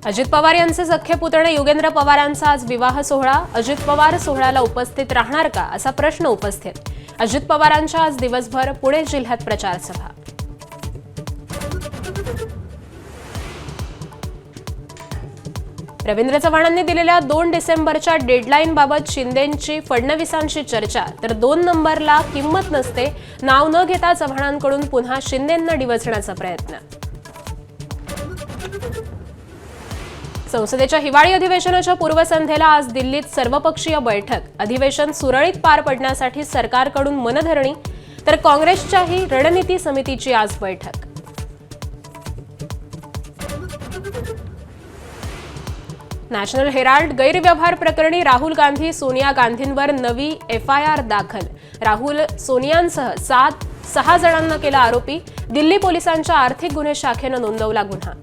अजित पवार यांचे सख्खे पुतणे युगेंद्र पवारांचा आज विवाह सोहळा। अजित पवार सोहळ्याला उपस्थित राहणार का असा प्रश्न उपस्थित। अजित पवारांच्या आज दिवसभर पुणे जिल्ह्यात प्रचार सभा। रवींद्र चव्हाणांनी दिलेल्या 2 डिसेंबरच्या डेडलाईन बाबत शिंदेंची फडणवीसांशी चर्चा, तर 2 नंबरला किंमत नसते नाव न घेता चव्हाणांकडून पुन्हा शिंदेंना डिवचण्याचा प्रयत्न। संसदेच्या हिवाळी अधिवेशनाच्या पूर्वसंध्येला आज दिल्लीत सर्वपक्षीय बैठक। अधिवेशन सुरळीत पार पडण्यासाठी सरकारकडून मनधरणी, तर काँग्रेसच्याही रणनीती समितीची आज बैठक। नॅशनल हेराल्ड गैरव्यवहार प्रकरणी राहुल गांधी सोनिया गांधींवर नवी FIR दाखल। राहुल सोनियांसह 6 जणांना केला आरोपी। दिल्ली पोलिसांच्या आर्थिक गुन्हे शाखेनं नोंदवला गुन्हा।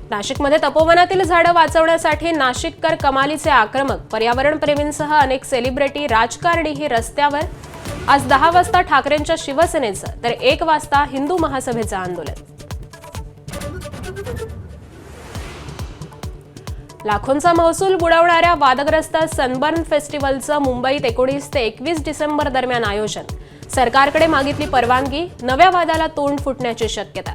नाशिकमध्ये तपोवनातील झाडं वाचवण्यासाठी नाशिककर कमालीचे आक्रमक। पर्यावरणप्रेमींसह अनेक सेलिब्रिटी राजकारणीही रस्त्यावर। आज 10 वाजता ठाकरेंच्या शिवसेनेचं तर 1 वाजता हिंदू महासभेचं आंदोलन। लाखोंचा महसूल बुडवणाऱ्या वादग्रस्त सनबर्न फेस्टिवलचं मुंबईत 19 ते 21 डिसेंबर दरम्यान आयोजन। सरकारकडे मागितली परवानगी, नव्या वादाला तोंड फुटण्याची शक्यता।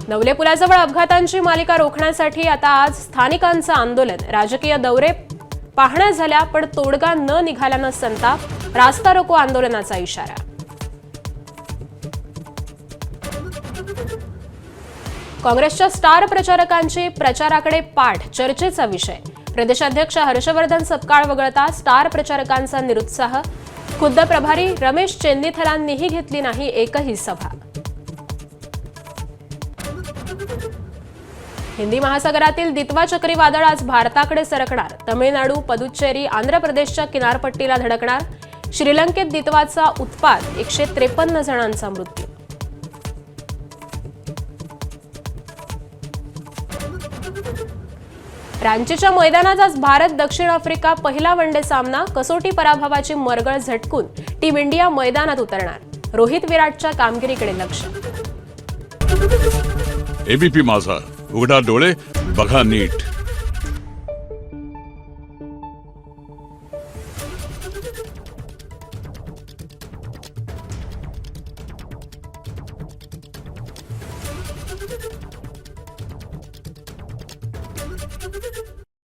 नवले पुलाजवळ अपघातांची मालिका रोखण्यासाठी आता आज स्थानिकांचं आंदोलन। राजकीय दौरे पाहण्या झाल्या पण तोडगा न निघाल्यानं संताप। रास्ता रोको आंदोलनाचा इशारा। काँग्रेसच्या स्टार प्रचारकांची प्रचाराकडे पाठ चर्चेचा विषय। प्रदेशाध्यक्ष हर्षवर्धन सपकाळ वगळता स्टार प्रचारकांचा निरुत्साह। खुद्द प्रभारी रमेश चेन्नीथलांनीही घेतली नाही एकही सभा। हिंदी महासागरातील दितवा चक्रीवादळ आज भारताकडे सरकणार। तमिळनाडू, पुदुच्चेरी, आंध्र प्रदेशच्या किनारपट्टीला धडकणार। श्रीलंकेत दितवाचा उत्पात, 153 जणांचा मृत्यू। रांचीच्या मैदानात आज भारत दक्षिण आफ्रिका पहिला वनडे सामना। कसोटी पराभवाची मरगळ झटकून टीम इंडिया मैदानात उतरणार। रोहित विराटच्या कामगिरीकडे लक्ष। ABP माझा, उघडा डोळे बघा नीट।